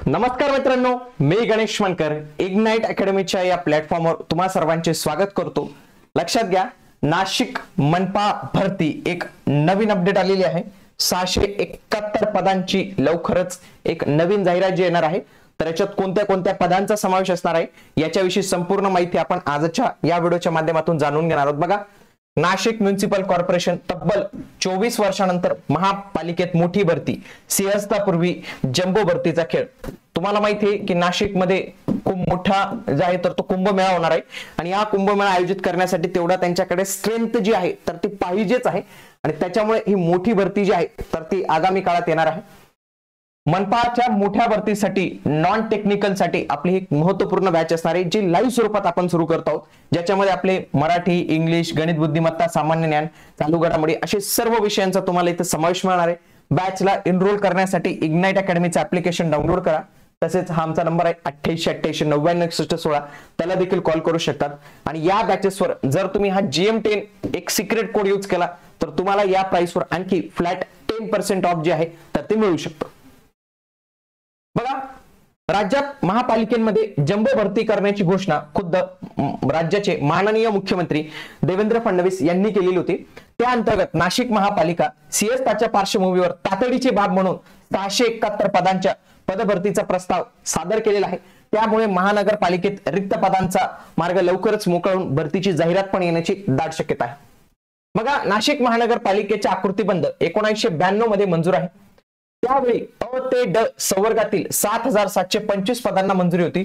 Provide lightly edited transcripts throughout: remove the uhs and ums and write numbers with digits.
नमस्कार मित्रांनो, मी गणेश मनकर इग्नाइट अकॅडमीच्या या प्लॅटफॉर्मवर तुम्हा सर्वांचे स्वागत करतो। लक्षात घ्या, नाशिक मनपा भरती एक नवीन अपडेट आलेली आहे। 671 पदांची लवकरच एक नवीन जाहिरात जी येणार आहे। तर याच्यात कोणत्या कोणत्या पदांचा समावेश असणार आहे याच्याविषयी संपूर्ण माहिती आपण आजच्या या व्हिडिओच्या माध्यमातून जाणून घेणार आहोत। बघा, नाशिक म्युनिसिपल कॉर्पोरेशन तब्बल 24 वर्षानंतर महापालिकेत मोठी भरती, सिंहस्थापूर्वी जम्बो भरतीचा खेळ। तुम्हाला माहिती आहे की नाशिक मध्ये खूप मोठा जे आहे तर तो कुंभमेळा होणार आहे आणि हा कुंभमेळा आयोजित करण्यासाठी तेवढा त्यांच्याकडे स्ट्रेंथ जी आहे तर ती पाहिजेच आहे आणि त्याच्यामुळे ही मोठी भरती जी आहे तर ती आगामी काळात येणार आहे। मनपाच्या मोठ्या भरतीसाठी नॉन टेक्निकल साठी आपली एक महत्त्वपूर्ण बॅच असणार आहे जी लाईव्ह स्वरूपात आपण सुरू करत आहोत, ज्याच्यामध्ये आपले मराठी, इंग्लिश, गणित बुद्धिमत्ता, सामान्य ज्ञान, चालू घडामोडी असे सर्व विषयांचा तुम्हाला इथे समावेश मिळणार आहे। बॅचला एनरोल करण्यासाठी इग्नाइट अकॅडमीचं ऍप्लिकेशन डाउनलोड करा। तसेच हा आमचा नंबर आहे 8888996116, त्याला देखील कॉल करू शकतात। आणि या बॅचेसवर जर तुम्ही हा GM10 एक सिक्रेट कोड यूज केला तर तुम्हाला या प्राइसवर आणखी फ्लॅट 10% ऑफ जे आहे तर ते मिळू शकतं। बघा, राज्यात महापालिकेमध्ये जम्बो भरती करण्याची घोषणा खुद्द राज्याचे माननीय मुख्यमंत्री देवेंद्र फडणवीस यांनी केलेली होती। त्या अंतर्गत नाशिक महापालिका सिंहस्थाच्या पार्श्वभूमीवर तातडीची बाब म्हणून 671 पदांच्या पदभरतीचा प्रस्ताव सादर केलेला आहे। त्यामुळे महानगरपालिकेत रिक्त पदांचा मार्ग लवकरच मोकळा होऊन भरतीची जाहिरात पण येण्याची दाट शक्यता आहे। बघा, नाशिक महानगरपालिकेचा आकृतीबंध 1992 मध्ये मंजूर आहे। त्यावेळी अ ते ड संवर्गातील 7725 पदांना मंजुरी होती।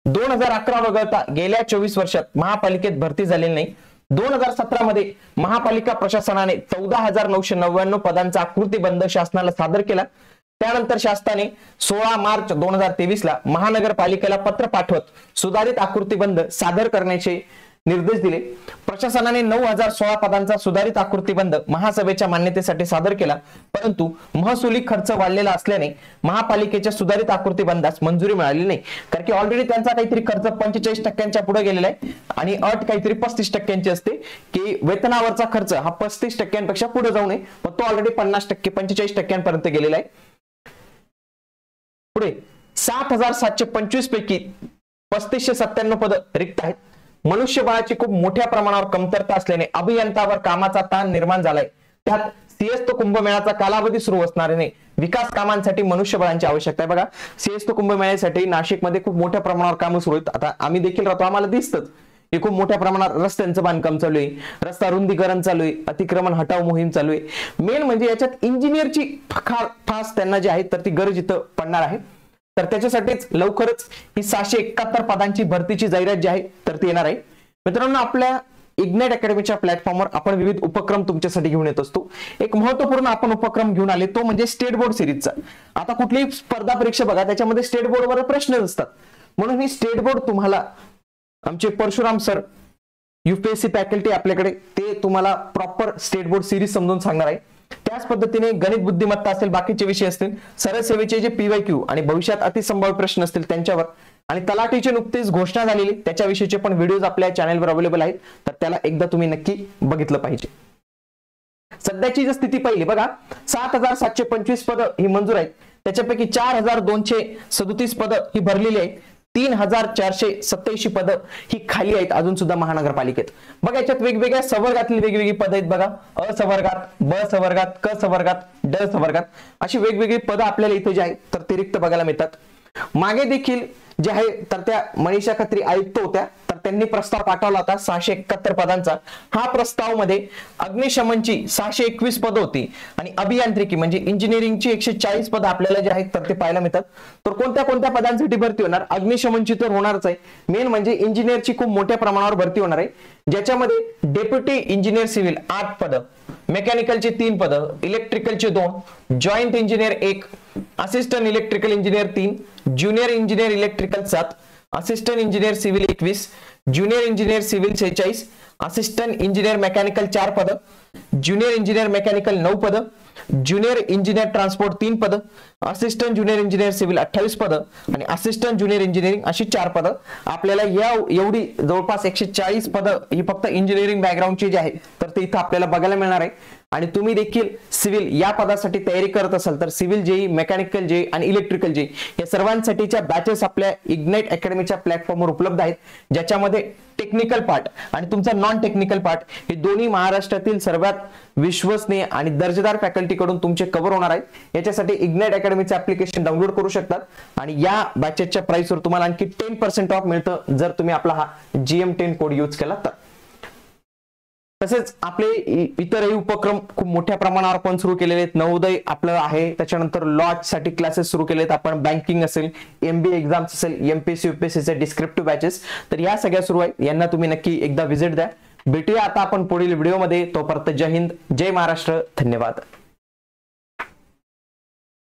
2011 वगळता गेल्या 24 वर्षात महापालिकेत भरती झालेली नाही। 2017 मध्ये महापालिका प्रशासनाने 14999 पदांचा आकृतीबंध शासनाला सादर केला। त्यानंतर शासनाने 16 मार्च 2023 ला महानगरपालिकेला पत्र पाठवत सुधारित आकृतीबंध सादर करण्याचे निर्देश दिले। प्रशासनाने 9016 पदांचा सुधारित आकृतीबंध महासभेच्या मान्यतेसाठी सादर केला, परंतु महसुली खर्च वाढलेला असल्याने महापालिकेच्या सुधारित आकृतीबंधास मंजुरी मिळाली नाही। कारण की ऑलरेडी त्यांचा काहीतरी खर्च 45% पुढे गेलेला आहे आणि अट काहीतरी 35% असते की वेतनावरचा खर्च हा 35% पुढे जाऊ नये, पण तो ऑलरेडी 50% 45% गेलेला आहे। पुढे 7725 पैकी 3597 पद रिक्त आहेत। मनुष्यबळाची खूप मोठ्या प्रमाणावर कमतरता असल्याने अभियंतावर कामाचा ताण निर्माण झालाय। त्यात सिंहस्थ कुंभमेळ्याचा कालावधी सुरू असणाऱ्याने विकास कामांसाठी मनुष्यबळाची आवश्यकता आहे। बघा, सिंहस्थ कुंभमेळ्यासाठी नाशिकमध्ये खूप मोठ्या प्रमाणावर कामं सुरू आहेत। आता आम्ही देखील राहतो, आम्हाला दिसतच की खूप मोठ्या प्रमाणात रस्त्यांचं बांधकाम चालू आहे, रस्ता रुंदीकरण चालू आहे, अतिक्रमण हटाव मोहीम चालू आहे। मेन म्हणजे याच्यात इंजिनियरची खास त्यांना जे आहे तर ती गरज इथं पडणार आहे। तर त्याच्यासाठीच लवकरच ही 671 पदांची भरतीची जाहिरात जी आहे तर ती येणार आहे। मित्रांनो, आपल्या इग्नाइट अकॅडमीच्या प्लॅटफॉर्मवर आपण विविध उपक्रम तुमच्यासाठी घेऊन येत असतो। एक महत्त्वपूर्ण आपण उपक्रम घेऊन आले तो म्हणजे स्टेट बोर्ड सिरीजचा। आता कुठलीही स्पर्धा परीक्षा बघा, त्याच्यामध्ये स्टेट बोर्डवर प्रश्न असतात, म्हणून ही स्टेट बोर्ड तुम्हाला आमचे परशुराम सर UPSC फॅकल्टी आपल्याकडे ते तुम्हाला प्रॉपर स्टेट बोर्ड सिरीज समजून सांगणार आहे। त्याच पद्धतीने गणित बुद्धिमत्ता असेल, बाकीचे विषय असतील, सरळ सेवेचे जे PYQ आणि भविष्यात अतिसंभाव्य प्रश्न असतील त्यांच्यावर, आणि तलाठीची नुकतीच घोषणा झालेली त्याच्याविषयीचे पण व्हिडिओज आपल्या चॅनलवर अवेलेबल आहेत, तर त्याला एकदा तुम्ही नक्की बघितलं पाहिजे। सध्याची जर स्थिती पाहिली, बघा 7725 पद ही मंजूर आहेत, त्याच्यापैकी 4237 पद ही भरलेली आहेत, 3487 पद ही खाली आहेत अजून सुद्धा महानगरपालिकेत। बघा, याच्यात वेगवेगळ्या संवर्गातील वेगवेगळी पद आहेत। बघा, अ संवर्गात, ब संवर्गात, क संवर्गात, ड संवर्गात अशी वेगवेगळी पद आपल्याला इथे जे आहेत तर ते रिक्त बघायला मिळतात। मागे देखील जे आहे तर त्या मनीषा खत्री आयुक्त होत्या, तर त्यांनी प्रस्ताव पाठवला होता 671 पदांचा। हा प्रस्ताव मध्ये अग्निशमनची 621 पद होती आणि अभियांत्रिकी म्हणजे इंजिनिअरिंगची 140 पद आपल्याला जे आहेत तर ते पाहायला मिळतात। तर कोणत्या कोणत्या पदांसाठी भरती होणार? अग्निशमनची तर होणारच आहे, मेन म्हणजे इंजिनिअरची खूप मोठ्या प्रमाणावर भरती होणार आहे, ज्याच्यामध्ये डेप्युटी इंजिनियर सिव्हिल 8 पद, मेकॅनिकलचे 3 पद, इलेक्ट्रिकलचे 2, joint engineer 1, assistant electrical engineer 3, junior engineer electrical 7, assistant engineer civil 21, junior engineer civil 46, assistant engineer mechanical 4 पद, ज्युनियर इंजिनियर मेकॅनिकल 9 पद, ज्युनियर इंजिनियर ट्रान्सपोर्ट 3 पद, असिस्टंट ज्युनियर इंजिनियर सिव्हिल 28 पद आणि असिस्टंट ज्युनियर इंजिनिअरिंग अशी 4 पद आपल्याला या एवढी जवळपास 140 पद ही फक्त इंजिनिअरिंग बॅकग्राऊंडची जी आहे तर ते इथं आपल्याला बघायला मिळणार आहे। आणि तुम्ही देखील सिव्हिल या पदासाठी तयारी करत असाल तर सिव्हिल जेई, मेकॅनिकल जेई आणि इलेक्ट्रिकल जेई या सर्वांसाठीच्या बॅचेस आपल्या इग्नाइट अकॅडमीच्या प्लॅटफॉर्मवर उपलब्ध आहेत, ज्याच्यामध्ये टेक्निकल पार्ट आणि तुमचा नॉन टेक्निकल पार्ट हे दोन्ही महाराष्ट्रातील सर्वात विश्वसनीय आणि दर्जेदार फॅकल्टी कडून तुमचे कव्हर होणार आहेत। याच्यासाठी इग्नाइट अकॅडमीचे ऍप्लिकेशन डाउनलोड करू शकतात आणि या बॅचेसच्या प्राइसवर तुम्हाला आणखी 10% ऑफ मिळतं जर तुम्ही आपला हा GM10 कोड यूज केला तर। तसेच आपले इतरही उपक्रम खूप मोठ्या प्रमाणावर आपण सुरू केलेले आहेत। नवोदय आपलं आहे, त्याच्यानंतर लॉ साठी क्लासेस सुरू केलेत आपण, बँकिंग असेल, MBA एक्झाम्स असेल, MPSC UPSC चे डिस्क्रिप्टिव्ह बॅचेस, तर या सगळ्या सुरू आहेत। यांना तुम्ही नक्की एकदा व्हिजिट द्या। भेटूया आता आपण पुढील व्हिडिओमध्ये, तोपर्यंत जय हिंद, जय महाराष्ट्र, धन्यवाद।